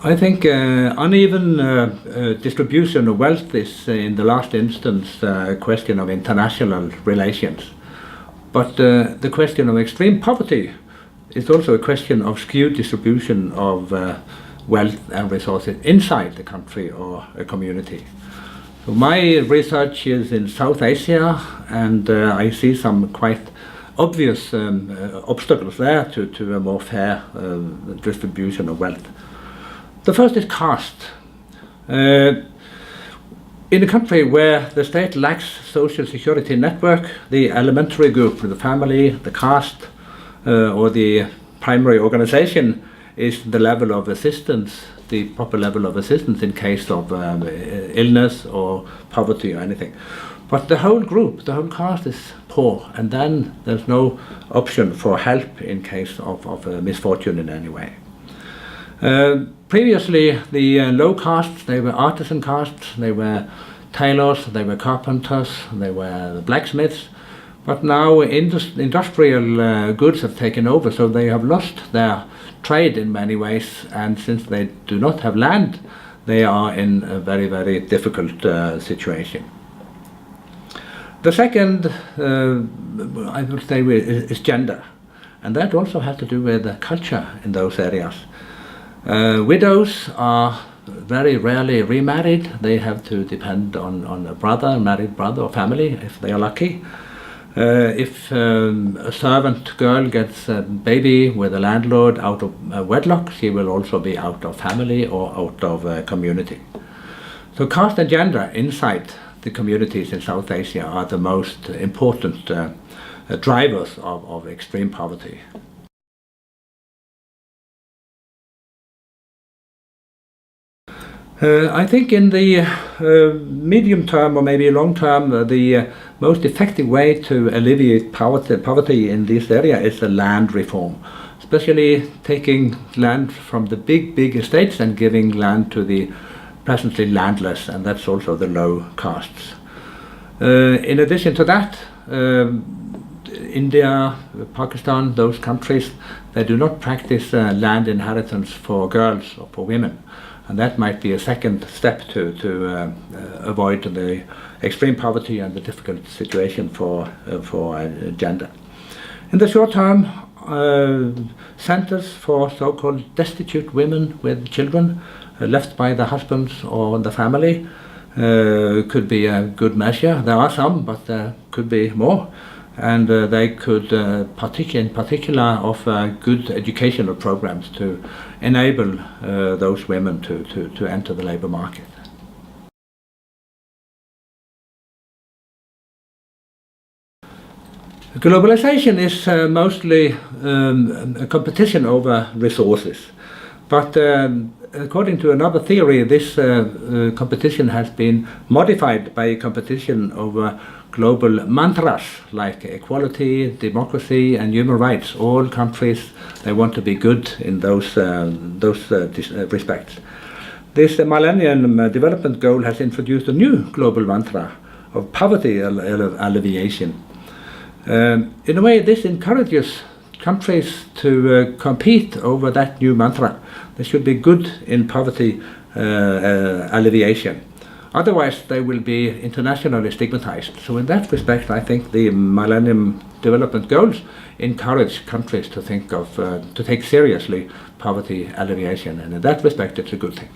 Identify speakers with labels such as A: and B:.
A: I think uneven distribution of wealth is, in the last instance, a question of international relations. But the question of extreme poverty is also a question of skewed distribution of wealth and resources inside the country or a community. So my research is in South Asia, and I see some quite obvious obstacles there to a more fair distribution of wealth. The first is caste. In a country where the state lacks social security network, the elementary group, the family, the caste, or the primary organization is the level of assistance, the proper level of assistance in case of illness or poverty or anything. But the whole group, the whole caste is poor, and then there's no option for help in case of misfortune in any way. Previously, the low castes, they were artisan castes, they were tailors, they were carpenters, they were blacksmiths. But now industrial goods have taken over, so they have lost their trade in many ways, and since they do not have land, they are in a very, very difficult situation. The second, I would say, is gender, and that also has to do with the culture in those areas. Widows are very rarely remarried. They have to depend on a brother, a married brother or family, if they are lucky. If a servant girl gets a baby with a landlord out of wedlock, she will also be out of family or out of community. So caste and gender inside the communities in South Asia are the most important drivers of extreme poverty. I think in the medium term or maybe long term, the most effective way to alleviate poverty in this area is a land reform, especially taking land from the big estates and giving land to the presently landless, and that's also the low castes. In addition to that, India, Pakistan, those countries, they do not practice land inheritance for girls or for women. And that might be a second step to avoid the extreme poverty and the difficult situation for gender. In the short term, centers for so-called destitute women with children left by the husbands or the family could be a good measure. There are some, but there could be more. And they could, in particular, offer good educational programs to enable those women to enter the labor market. Globalization is mostly a competition over resources, but according to another theory, this competition has been modified by a competition over global mantras like equality, democracy and human rights. All countries, they want to be good in those respects. This Millennium Development Goal has introduced a new global mantra of poverty alleviation. In a way, this encourages countries to compete over that new mantra. They should be good in poverty alleviation. Otherwise, they will be internationally stigmatized. So in that respect, I think the Millennium Development Goals encourage countries to think of, to take seriously poverty alleviation. And in that respect, it's a good thing.